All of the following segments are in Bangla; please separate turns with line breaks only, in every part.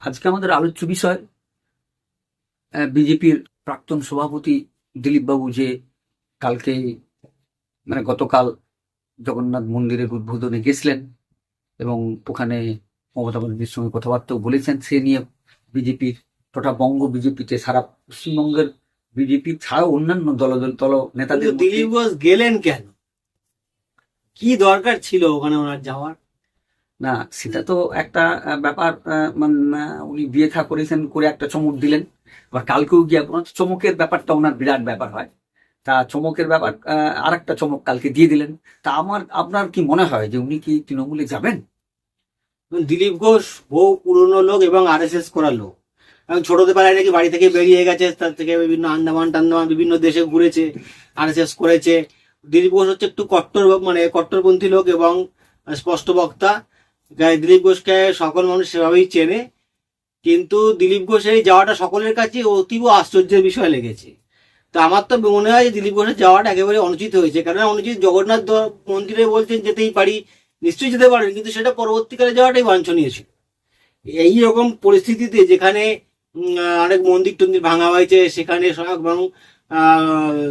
আজকে আমাদের আলোচ্য বিষয় বিজেপির প্রাক্তন সভাপতি দিলীপ বাবু যে কালকে গতকাল জগন্নাথ মন্দিরের উদ্বোধনে গেছিলেন এবং ওখানে মমতা ব্যানার্জির সঙ্গে কথাবার্তাও বলেছেন। সে নিয়ে বিজেপির তথা বঙ্গ বিজেপিতে সারা পশ্চিমবঙ্গের বিজেপি ছাড়াও অন্যান্য দল নেতাদের
দিলীপ ঘোষ গেলেন কেন? কি দরকার ছিল ওখানে ওনার যাওয়ার?
না, সেটা তো একটা ব্যাপার। উনি বিয়ে থা করেছেন, করে একটা চমক দিলেন। আবার কালকেও গিয়ে চমকের ব্যাপারটা ওনার বিরাট ব্যাপার হয়। তা চমকের ব্যাপার আর একটা চমক কালকে দিয়ে দিলেন। তা আপনার কি মনে হয় যে উনি কি তৃণমূলে যাবেন?
দিলীপ ঘোষ বহু পুরনো লোক এবং RSS করা লোক, এবং ছোটবেলায় নাকি বাড়ি থেকে বেরিয়ে গেছে, তার থেকে বিভিন্ন আন্দামান বিভিন্ন দেশে ঘুরেছে, RSS করেছে। দিলীপ ঘোষ হচ্ছে একটু কট্টরপন্থী লোক এবং স্পষ্ট বক্তা। দিলীপ ঘোষকে সকল মানুষ সেভাবেই চেনে, কিন্তু দিলীপ ঘোষের এই যাওয়াটা সকলের কাছে অতীব আশ্চর্যের বিষয় লেগেছে। তো আমার তো মনে হয় যে দিলীপ ঘোষের যাওয়াটা একেবারে অনুচিত হয়েছে। কেননা অনুচিত, জগন্নাথ মন্দিরে বলছেন যেতেই পারি, নিশ্চয়ই যেতে পারেন, কিন্তু সেটা পরবর্তীকালে যাওয়াটাই বাঞ্ছনীয় ছিল। এইরকম পরিস্থিতিতে যেখানে অনেক মন্দির টন্দির ভাঙা হয়েছে, সেখানে এবং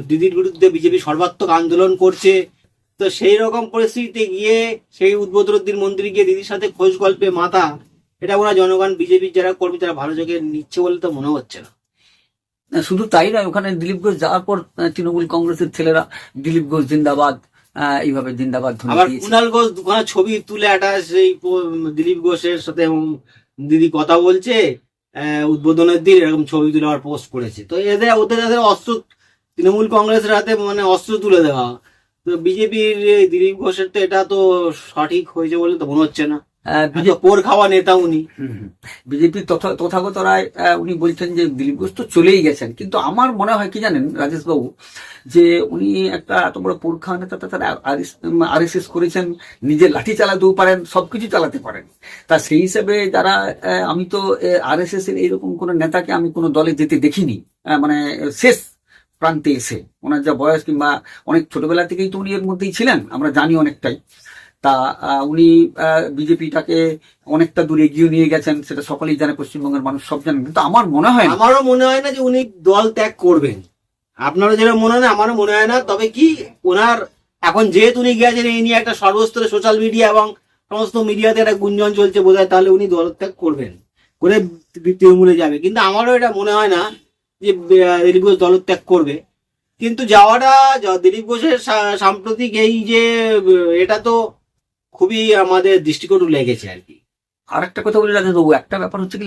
দিদির বিরুদ্ধে বিজেপি সর্বাত্মক আন্দোলন করছে, তো সেই রকম পরিস্থিতিতে গিয়ে সেই উদ্বোধন মন্দিরে গিয়ে দিদির সাথে খোঁজ গল্পে মাথা, এটা ওরা জনগণ বিজেপির যারা কর্মী তারা ভালো চোখে নিচ্ছে বলে তো মনে হচ্ছে না।
শুধু তাই নয়, ওখানে দিলীপ ঘোষ যাওয়ার পর তৃণমূল কংগ্রেসের ছেলেরা দিলীপ ঘোষ জিন্দাবাদ এইভাবে জিন্দাবাদ।
আবার কুণাল ঘোষ দুখানা ছবি তুলে একটা সেই দিলীপ ঘোষের সাথে দিদি কথা বলছে উদ্বোধনের দিন, এরকম ছবি তুলে আবার পোস্ট করেছে। তো ওদের অস্ত্র, তৃণমূল কংগ্রেসের হাতে অস্ত্র তুলে দেওয়া। তো বিজেপির দিলীপ ঘোষের তো এটা তো সঠিক হয়েছে বলে তো মনে হচ্ছে না। পোর খাওয়া নেতা উনি।
বিজেপির তথাগত রায় উনি বলছেন যে দিলীপ ঘোষ তো চলেই গেছেন, কিন্তু আমার মনে হয় কি জানেন রাজেশ বাবু, যে উনি একটা এত বড় পোর খাওয়া নেতা, তারা RSS করেছেন, নিজে লাঠি চালাতেও পারেন, সবকিছু চালাতে পারেন। তা সেই হিসেবে যারা আমি তো RSS এর এইরকম কোনো নেতাকে আমি কোনো দলে যেতে দেখিনি, শেষ প্রান্তে এসে। ওনার যা বয়স, কিংবা অনেক ছোটবেলা থেকেই তো উনি এর মধ্যেই ছিলেন, আমরা জানি অনেকটাই। তা উনি বিজেপিটাকে অনেকটা দূরে এগিয়ে নিয়ে গেছেন, সেটা সকলেই জানে, পশ্চিমবঙ্গের মানুষ সব জানেন। কিন্তু আমারও
মনে হয় না যে উনি দল ত্যাগ করবেন। আপনারও যেটা মনে হয় না, আমারও মনে হয় না। তবে কি, ওনার এখন যেহেতু উনি গেছেন, এই নিয়ে একটা সর্বস্তরে সোশ্যাল মিডিয়া এবং সমস্ত মিডিয়াতে একটা গুঞ্জন চলছে, বোধহয় তাহলে উনি দল ত্যাগ করবেন, করে তৃণমূলে যাবে। কিন্তু আমারও এটা মনে হয় না যে দিলীপ ঘোষ দল ত্যাগ করবে। কিন্তু যাওয়াটা দিলীপ ঘোষের সাম্প্রতিক এই যে এটা তো খুবই আমাদের দৃষ্টিকটু লেগেছে আর কি।
আর একটা কথা বলি রাজেশ বাবু, একটা ব্যাপার হচ্ছে কি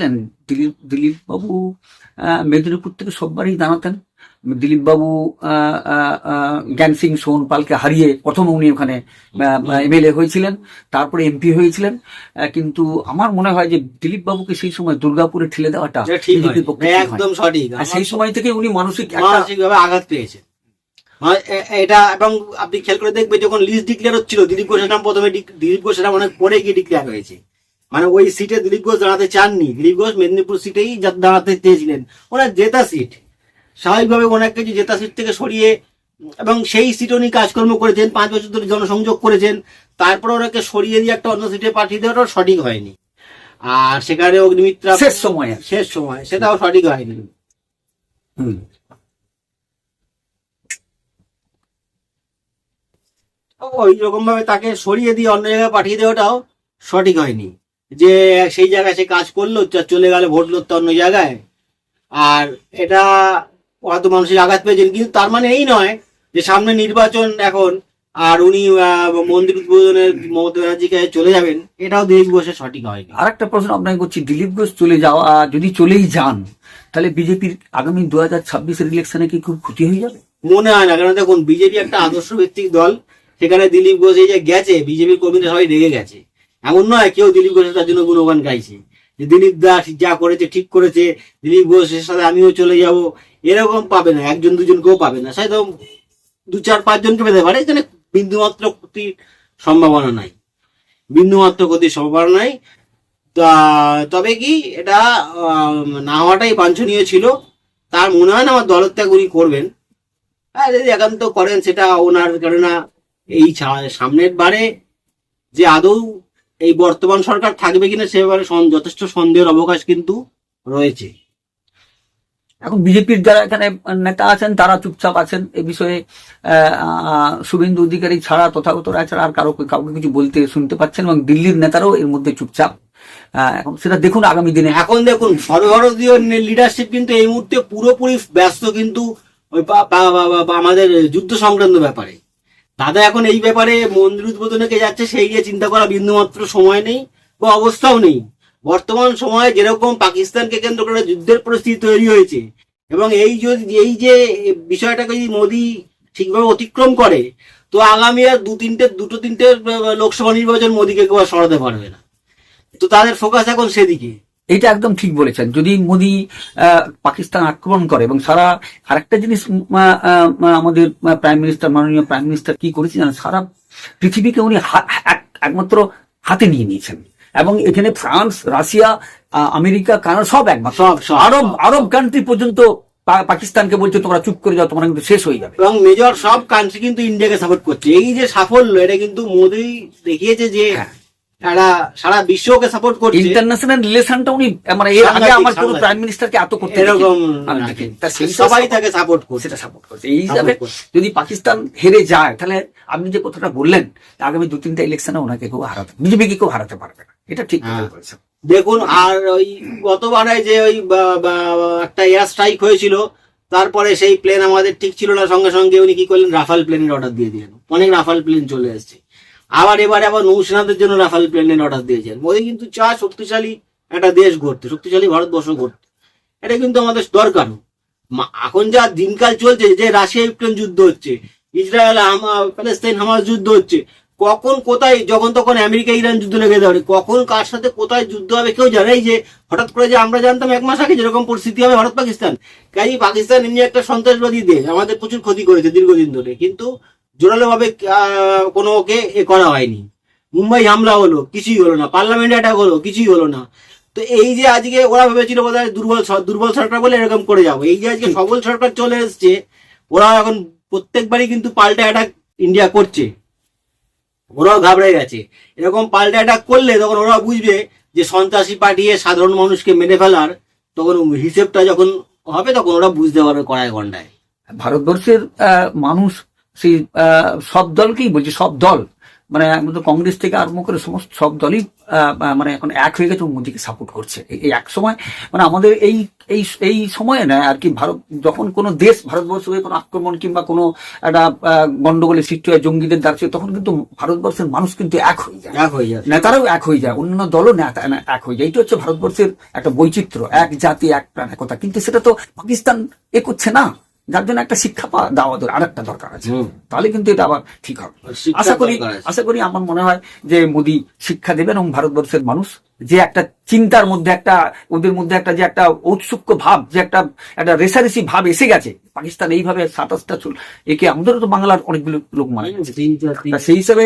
দিলীপ বাবু মেদিনীপুর থেকে সববারই জানাতেন। দিলীপ বাবু জ্ঞান সিং সোনপালকে হারিয়ে প্রথম উনি ওখানে MLA হয়েছিলেন, তারপরে MP হয়েছিলেন। কিন্তু আমার মনে হয় যে দিলীপ বাবুকে সেই সময় দুর্গাপুরে ঠেলে দেওয়াটা
একদম সঠিক।
সেই সময় থেকে উনি
মানসিকভাবে আঘাত পেয়েছেন এটা। এবং আপনি খেয়াল করে দেখবেন, যখন লিস্ট ডিক্লেয়ার হচ্ছিল, দিলীপ ঘোষের নাম প্রথমে, দিলীপ ঘোষের নাম অনেক পরে গিয়ে ডিক্লেয়ার হয়েছে। ওই সিটে দিলীপ ঘোষ দাঁড়াতে চাননি। দিলীপ ঘোষ মেদিনীপুর সিটেই দাঁড়াতে চেয়েছিলেন, ওনার জেতা সিট। স্বাভাবিকভাবে ওনাকে যে জেতা সিট থেকে সরিয়ে, এবং সেই সিট উনি কাজকর্ম করেছেন, 5 বছর ধরে জনসংযোগ করেছেন, তারপরে ওনাকে সরিয়ে দিয়ে একটা অন্য সিটে পাঠিয়ে দেওয়াটা সঠিক হয়নি। আর সেখানে অগ্নিমিত্রা শেষ সময় সেটাও সঠিক হয়নি। ওই রকম ভাবে তাকে সরিয়ে দিয়ে অন্য জায়গায় পাঠিয়ে দেওয়াটাও সঠিক হয়নি। যে সেই জায়গায় সে কাজ করলো, চলে গেল ভোট লড়তে অন্য জায়গায়। আর এটা হয়তো মানুষের আঘাত পেয়েছেন, কিন্তু তার মানে এই নয় যে সামনে নির্বাচন এখন আর উনি মন্দির উদ্বোধনের মমতা ব্যানার্জিকে চলে যাবেন, এটাও দিলীপ ঘোষের সঠিক হয়নি।
আর একটা প্রশ্ন আপনাকে করছি, দিলীপ ঘোষ চলে যাওয়া, যদি চলেই যান, তাহলে বিজেপির আগামী 2026-এর ইলেকশনে কি খুব ক্ষতি হয়ে যাবে?
মনে হয় না। কারণ দেখুন, বিজেপি একটা আদর্শ ভিত্তিক দল। সেখানে দিলীপ ঘোষ এই যে গেছে, বিজেপির কর্মীরা সবাই রেগে গেছে। এমন নয় কেউ দিলীপ ঘোষের তার জন্য গুণগান গাইছে যে দিলীপ দাস যা করেছে ঠিক করেছে, দিলীপ ঘোষের সাথে আমিও চলে যাব, এরকম পাবে না। একজন দুজনকেও পাবে না, হয়তো 2-4-5 জনকে পেতে পারে। এখানে বিন্দুমাত্র ক্ষতির সম্ভাবনা নাই। তবে কি, এটা না হওয়াটাই বাঞ্ছনীয় ছিল। তার মনে হয় না আমার দলত্যাগ উনি করবেন। যদি একান্ত করেন সেটা ওনার, কেননা এই সামনের বারে যে আদৌ এই বর্তমান সরকার থাকবে কিনা সে ব্যাপারে যথেষ্ট সন্দেহের অবকাশ কিন্তু রয়েছে।
এখন বিজেপির যারা এখানে নেতা আছেন তারা চুপচাপ আছেন এই বিষয়ে। শুভেন্দু অধিকারী ছাড়া, তথাগত রায় ছাড়া আর কাউকে কিছু বলতে শুনতে পাচ্ছেন, এবং দিল্লির নেতারাও এর মধ্যে চুপচাপ। এখন সেটা দেখুন আগামী দিনে।
এখন দেখুন সর্বভারতীয় লিডারশিপ কিন্তু এই মুহূর্তে পুরোপুরি ব্যস্ত কিন্তু ওই আমাদের যুদ্ধ সংক্রান্ত ব্যাপারে। দাদা এখন এই ব্যাপারে মন্দির উদ্বোধনে কে যাচ্ছে সেই নিয়ে চিন্তা করা বিন্দুমাত্র সময় নেই বা অবস্থাও নেই। বর্তমান সময়ে যেরকম পাকিস্তানকে কেন্দ্র করে যুদ্ধের পরিস্থিতি তৈরি হয়েছে, এবং এই যে বিষয়টাকে যদি মোদী ঠিকভাবে অতিক্রম করে, তো আগামী আর দুটো তিনটে লোকসভা নির্বাচন মোদীকে কেউ আর সরাতে পারবে না। তো তাদের ফোকাস এখন সেদিকে।
এটা একদম ঠিক বলেছেন। যদি মোদী পাকিস্তান আক্রমণ করে, এবং সারা আরেকটা জিনিস আমাদের প্রাইম মিনিস্টার, মাননীয় প্রাইম মিনিস্টার কি করেছেন জানেন, সারা পৃথিবীকে উনি একমাত্র হাতে নিয়ে নিয়েছেন, এবং এখানে ফ্রান্স, রাশিয়া, আমেরিকা, কানাডা সব একমাত্র, আরব কান্ট্রি পর্যন্ত পাকিস্তানকে বলছে তোমরা চুপ করে যাও, তোমরা কিন্তু শেষ হয়ে যাবে।
এবং মেজর সব কান্ট্রি কিন্তু ইন্ডিয়াকে সাপোর্ট করছে। এই যে সাফল্য, এটা কিন্তু মোদী দেখিয়েছে যে সারা বিশ্বকে সাপোর্ট করছে।
ইন্টারন্যাশনাল রিলেশনটা উনি মানে এর আগে আমার কোন প্রাইম মিনিস্টারকে এত করতে
এরকম সবাই তাকে সাপোর্ট করছে,
সেটা সাপোর্ট করছে। এই হিসাবে যদি পাকিস্তান হেরে যায়, তাহলে আপনি যে কথাটা বললেন আগামী 2-3টা ইলেকশনে ওনাকে কেউ হারাতে, বিজেপিকে কেউ হারাতে পারবে না, এটা ঠিক বলেছেন।
দেখুন, আর ওই গতবারে যে ওই একটা এয়ার স্ট্রাইক হয়েছিল, তারপরে সেই প্লেন আমাদের ঠিক ছিল না, সঙ্গে সঙ্গে উনি কি করলেন, রাফাল প্লেনের অর্ডার দিয়ে দিলেন। অনেক রাফাল প্লেন চলে এসছে। আবার এবারে আবার নৌসেনাদের জন্য রাফাল প্লেনের অর্ডার দিয়েছেন। মোদী কিন্তু চায় শক্তিশালী একটা দেশ গড়তে, শক্তিশালী ভারতবর্ষ গড়তে। এটা কিন্তু আমাদের দরকার। এখন যা দিনকাল চলছে, যে রাশিয়া ইউক্রেন যুদ্ধ হচ্ছে, ইসরায়েল প্যালেস্তাইন হামাস যুদ্ধ হচ্ছে, কখন কোথায় যখন তখন আমেরিকা ইরান যুদ্ধ লেগে যাবে, কখন কার সাথে কোথায় যুদ্ধ হবে কেউ জানে। যে হঠাৎ করে যে আমরা জানতাম 1 মাস আগে যেরকম পরিস্থিতি হবে ভারত পাকিস্তান, কাজেই পাকিস্তান এমনি একটা সন্ত্রাসবাদী দেশ, আমাদের প্রচুর ক্ষতি করেছে দীর্ঘদিন ধরে, কিন্তু জোরালো ভাবে কোনো ওকে করা হয়নি। মুম্বাই হামলা হলো, কিছুই হলো না। পার্লামেন্ট অ্যাটাক হলো, কিছুই হলো না। তো এই যে আজকে ওরা ভেবেছিল বোধহয় দুর্বল সরকার বলে এরকম করে যাবো, এই যে আজকে সবল সরকার চলে এসছে, ওরা এখন প্রত্যেকবারই কিন্তু পাল্টা অ্যাটাক ইন্ডিয়া করছে। ওরাও ঘাবড়ে গেছে। এরকম পাল্টা অ্যাটাক করলে তখন ওরা বুঝবে যে সন্ত্রাসী পাঠিয়ে সাধারণ মানুষকে মেরে ফেলার তখন হিসেবটা যখন হবে, তখন ওরা বুঝতে পারবে কড়ায় গন্ডায়।
ভারতবর্ষের মানুষ সেই সব দলকেই বলছে, সব দল মানে কংগ্রেস থেকে আরম্ভ করে সমস্ত সব দলই মানে এখন এক হয়ে গেছে, মোদীকে সাপোর্ট করছে। এই এক সময় মানে আমাদের এই এই এই সময়ে না আর কি, ভারত যখন কোনো দেশ ভারতবর্ষ হয়ে কোনো আক্রমণ কিংবা কোনো একটা গন্ডগোলের সৃষ্টি হয়, জঙ্গিদের দ্বারা, তখন কিন্তু ভারতবর্ষের মানুষ কিন্তু এক হয়ে যায়, নেতারাও এক হয়ে যায়, অন্য দলও এক হয়ে যায়। এটা হচ্ছে ভারতবর্ষের একটা বৈচিত্র্য, এক জাতি এক প্রাণ একতা। কিন্তু সেটা তো পাকিস্তান করছে না, যার জন্য একটা শিক্ষা দেওয়া আর একটা দরকার আছে, তাহলে কিন্তু এটা আবার ঠিক হবে। আশা করি আমার মনে হয় যে মোদী শিক্ষা দেবেন, এবং ভারতবর্ষের মানুষ যে একটা চিন্তার মধ্যে একটা ওদের মধ্যে একটা যে একটা ঔৎসুক্য ভাব, যে একটা রেসারেসি ভাব এসে গেছে, পাকিস্তান এইভাবে 27টা চুল একে, আমাদেরও তো বাংলার অনেকগুলো লোক মানে, সেই হিসাবে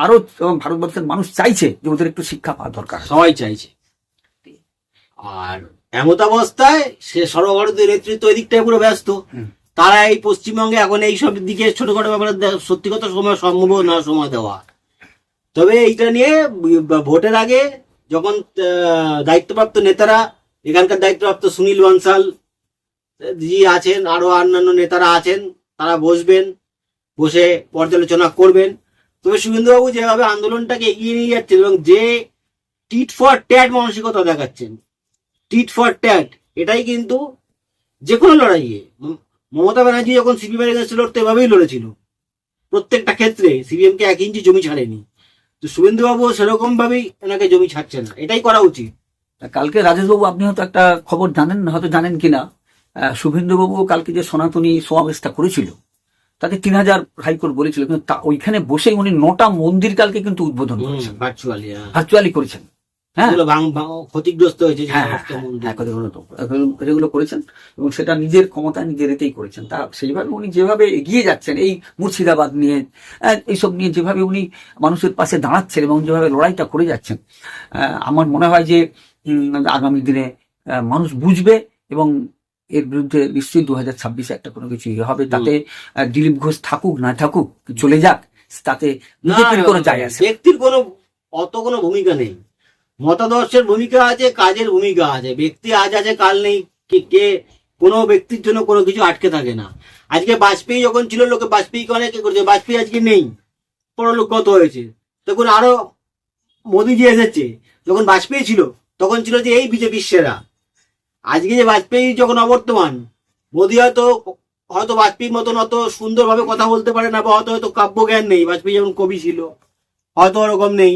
আরো ভারতবর্ষের মানুষ চাইছে যে ওদের একটু শিক্ষা পাওয়া দরকার,
সবাই চাইছে। আর এমত অবস্থায় সে সর্বভারতীয় নেতৃত্ব ওই দিকটায় পুরো ব্যস্ত। তারা এই পশ্চিমবঙ্গে এখন এই সব দিকে ছোটখাটো ব্যাপারে সত্যি কথা সম্ভব না সময় দেওয়া। তবে এইটা নিয়ে ভোটের আগে যখন দায়িত্বপ্রাপ্ত নেতারা, এখানকার দায়িত্বপ্রাপ্ত সুনীল বানসাল জি আছেন, আরো অন্যান্য নেতারা আছেন, তারা বসবেন, বসে পর্যালোচনা করবেন। তবে শুভেন্দুবাবু যেভাবে আন্দোলনটাকে এগিয়ে নিয়ে যাচ্ছেন, এবং যে টিট ফর ট্যাট মানসিকতা দেখাচ্ছেন, টিট ফর ট্যাট, এটাই কিন্তু যে কোনো লড়াইয়ে, মমতা ব্যানার্জি যখন সিপিএম এর এগেন্সে লড়তে এভাবেই লড়েছিল, প্রত্যেকটা ক্ষেত্রে সিপিএম কে 1 ইঞ্চি জমি ছাড়েনি। তো শুভেন্দুবাবু সেরকম ভাবেই এনাকে জমি ছাড়ছে না, এটাই করা উচিত।
কালকে রাজেশবাবু আপনি হয়তো একটা খবর জানেন, হয়তো জানেন কিনা, শুভেন্দুবাবু কালকে যে সনাতনী সমাবেশটা করেছিল, তাতে 3000 হাইকোর্ট বলেছিল, কিন্তু ওইখানে বসে উনি 9টা মন্দির কালকে কিন্তু উদ্বোধন করেছেন, ভার্চুয়ালি করেছেন। হ্যাঁ,
ক্ষতিগ্রস্ত হয়েছে,
যেগুলো করেছেন, এবং সেটা নিজের ক্ষমতায় নিজের এতেই করেছেন। তা সেইভাবে উনি যেভাবে এগিয়ে যাচ্ছেন, এই মুর্শিদাবাদ নিয়ে, এইসব নিয়ে যেভাবে উনি মানুষের পাশে দাঁড়াচ্ছেন এবং যেভাবে লড়াইটা করে যাচ্ছেন, আমার মনে হয় যে আগামী দিনে মানুষ বুঝবে, এবং এর বিরুদ্ধে নিশ্চয়ই 2026-এ একটা কোনো কিছু হবে। তাতে দিলীপ ঘোষ থাকুক না থাকুক, চলে যাক, তাতে বিজেপির কোনো যায় আসে,
ব্যক্তির কোনো অত কোনো ভূমিকা নেই। মতাদর্শের ভূমিকা আছে, কাজের ভূমিকা আছে। ব্যক্তি আজ আছে কাল নেই, কে কোনো ব্যক্তির জন্য কোনো কিছু আটকে থাকে না। আজকে বাজপেয়ী যখন ছিল, লোকে বাজপেয়ীকে অনেকে করেছে, বাজপেয়ী আজকে নেই, পরলোক কত হয়েছে। তখন আরো মোদিজি এসেছে, যখন বাজপেয়ী ছিল তখন ছিল যে এই বিজেপির সেরা। আজকে যে বাজপেয়ী যখন অবর্তমান, মোদি হয়তো হয়তো বাজপেয়ীর মতন অত সুন্দরভাবে কথা বলতে পারে না, বা হয়তো কাব্য জ্ঞান নেই, বাজপেয়ী যেমন কবি ছিল হয়তো ওরকম নেই,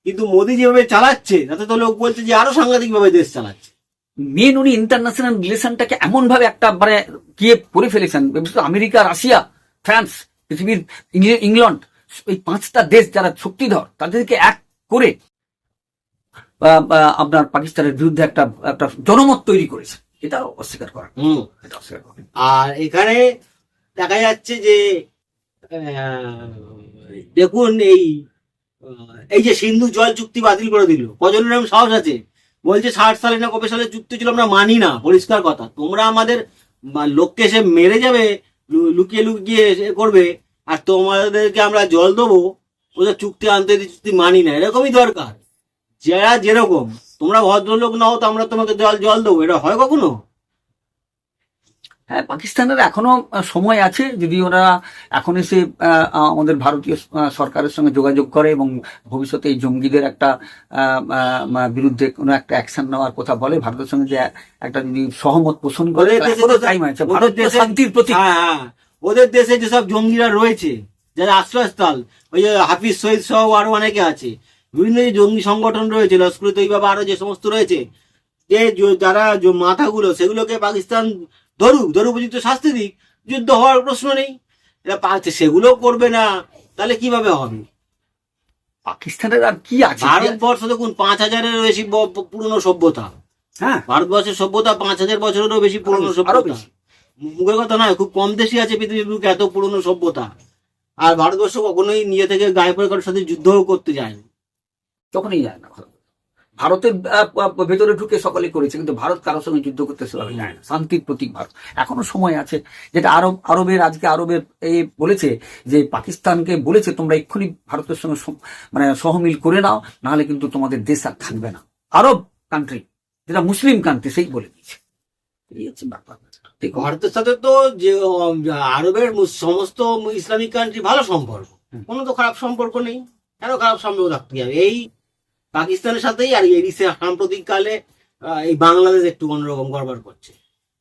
কিন্তু মোদি যেভাবে চালাচ্ছে তাতে তো লোক বলছে যে আরো সাংঘাতিক ভাবে দেশ চালাচ্ছে।
মেন উনি ইন্টারন্যাশনাল রিলেশনটাকে এমন ভাবে একটা মানে গিয়ে করে ফেলেছেন, বিশেষ আমেরিকা, রাশিয়া, ফ্রান্স, পৃথিবীর ইংল্যান্ড, এই 5টা দেশ যারা শক্তিধর তাদেরকে এক করে আপনার পাকিস্তানের বিরুদ্ধে একটা একটা জনমত তৈরি করেছে। এটা অস্বীকার করা, এটা অস্বীকার করা।
আর এখানে দেখা যাচ্ছে যে আহ, দেখুন এই যে সিন্ধু জল চুক্তি বাতিল করে দিল, কজনের এরকম সাহস আছে? বলছে 60 সালে না কবে সালে চুক্তি ছিল, আমরা মানি না। পরিষ্কার কথা, তোমরা আমাদের লোককে এসে মেরে যাবে, লুকিয়ে লুকিয়ে করবে, আর তোমাদেরকে আমরা জল দেবো, ওদের চুক্তি আনতে চুক্তি মানি না। এরকমই দরকার, যারা যেরকম, তোমরা ভদ্রলোক না হও তো আমরা তোমাকে জল দেবো, এটা হয় কখনো?
হ্যাঁ, পাকিস্তানের এখনো সময় আছে, যদি ওরা এখন এসে আমাদের ভারতীয় সরকারের সঙ্গে যোগাযোগ করে এবং ভবিষ্যতে এই জঙ্গিদের একটা বিরুদ্ধে কোনো একটা অ্যাকশন নেওয়ার কথা বলে, ভারতের সঙ্গে যে একটা যদি সহমত পোষণ করে, টাইম আছে। ভারত শান্তির প্রতীক।
হ্যাঁ, ওদের দেশে যেসব জঙ্গিরা রয়েছে, যারা আশ্রয়স্থল, ওই যে হাফিজ সৈয়দ সহ আরো অনেকে আছে, বিভিন্ন যে জঙ্গি সংগঠন রয়েছে, লস্কর তৈবা আরো যে সমস্ত রয়েছে, যে যারা মাথাগুলো, সেগুলোকে পাকিস্তান ধরুক উপযুক্ত শাস্তি দিক, যুদ্ধ হওয়ার প্রশ্ন নেই। এরা পাচ্ছে, সেগুলো করবে না, তাহলে কিভাবে হবে?
পাকিস্তানের আর কি আছে?
ভারতবর্ষ দেখুন 5000-এর বেশি পুরনো সভ্যতা।
হ্যাঁ,
ভারতবর্ষের সভ্যতা 5000 বছরেরও বেশি পুরনো সভ্যতা। মুখের কথা নয়, খুব কম দেশই আছে পৃথিবীর বুকে এত পুরনো সভ্যতা। আর ভারতবর্ষ কখনোই নিজে থেকে গায়ে পড়ে কারোর সাথে যুদ্ধও করতে যায় না,
তখনই যায় না। ভারতের ভেতরে ঢুকে সকলে করেছে, কিন্তু ভারত কারোর সঙ্গে যুদ্ধ করতে সেভাবে যায় না। শান্তির প্রতীক ভারত। এখনো সময় আছে, যেটা আরবের এই বলেছে যে পাকিস্তানকে বলেছে তোমরা এক্ষুনি ভারতের সঙ্গে মানে সহমিল করে নাও, নাহলে কিন্তু তোমাদের দেশ আর থাকবে না। আরব কান্ট্রি, যেটা মুসলিম কান্ট্রি, সেই বলে দিয়েছে। এই হচ্ছে ব্যাপার।
ভারতের সাথে তো যে আরবের সমস্ত ইসলামিক কান্ট্রি ভালো সম্পর্ক, কোনো তো খারাপ সম্পর্ক নেই। কেন খারাপ সম্পর্ক থাকতে হবে? এই পাকিস্তানের সাথেই আর এই সাম্প্রতিক কালে এই বাংলাদেশ একটু অন্যরকম গড়বড় করছে।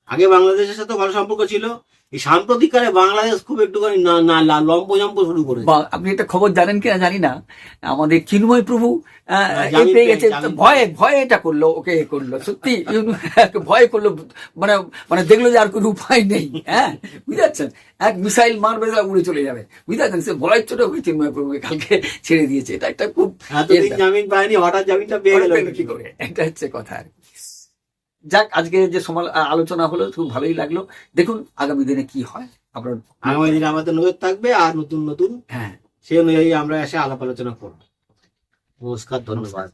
আগে বাংলাদেশের সাথে ভালো সম্পর্ক ছিল, এই সাম্প্রতিক কালে বাংলাদেশ খুব একটুখানি লম্পজম্প শুরু করেছে।
আপনি একটা খবর জানেন কিনা জানি না, আমাদের চিন্ময় প্রভু
জামিন
পেয়ে গেছে,
জামিন
ভয়ে এটা করলো, ওকে করলো, সত্যি ভয় করলো, মানে মানে দেখলো যে আর কোনো উপায় নেই। হ্যাঁ, বুঝতে পারছেন, এক মিসাইল মারবে, উড়ে চলে যাবে, বুঝতে পারছেন, সে ভয়ের চোটে ওকে চিন্ময় প্রভুকে কালকে ছেড়ে দিয়েছে। এটা একটা খুব
এতদিন জামিন পায়নি, হঠাৎ জামিনটা পেয়ে গেল
কি করে, এটা হচ্ছে কথা আর কি। যাক, আজকে যে আলোচনা হলো খুব ভালোই লাগলো। দেখুন আগামী দিনে কি হয়। আপনার
আগামী দিনে আমাদের নজর থাকবে, আর নতুন নতুন,
হ্যাঁ,
সেই অনুযায়ী আমরা এসে আলাপ আলোচনা করবো। নমস্কার, ধন্যবাদ।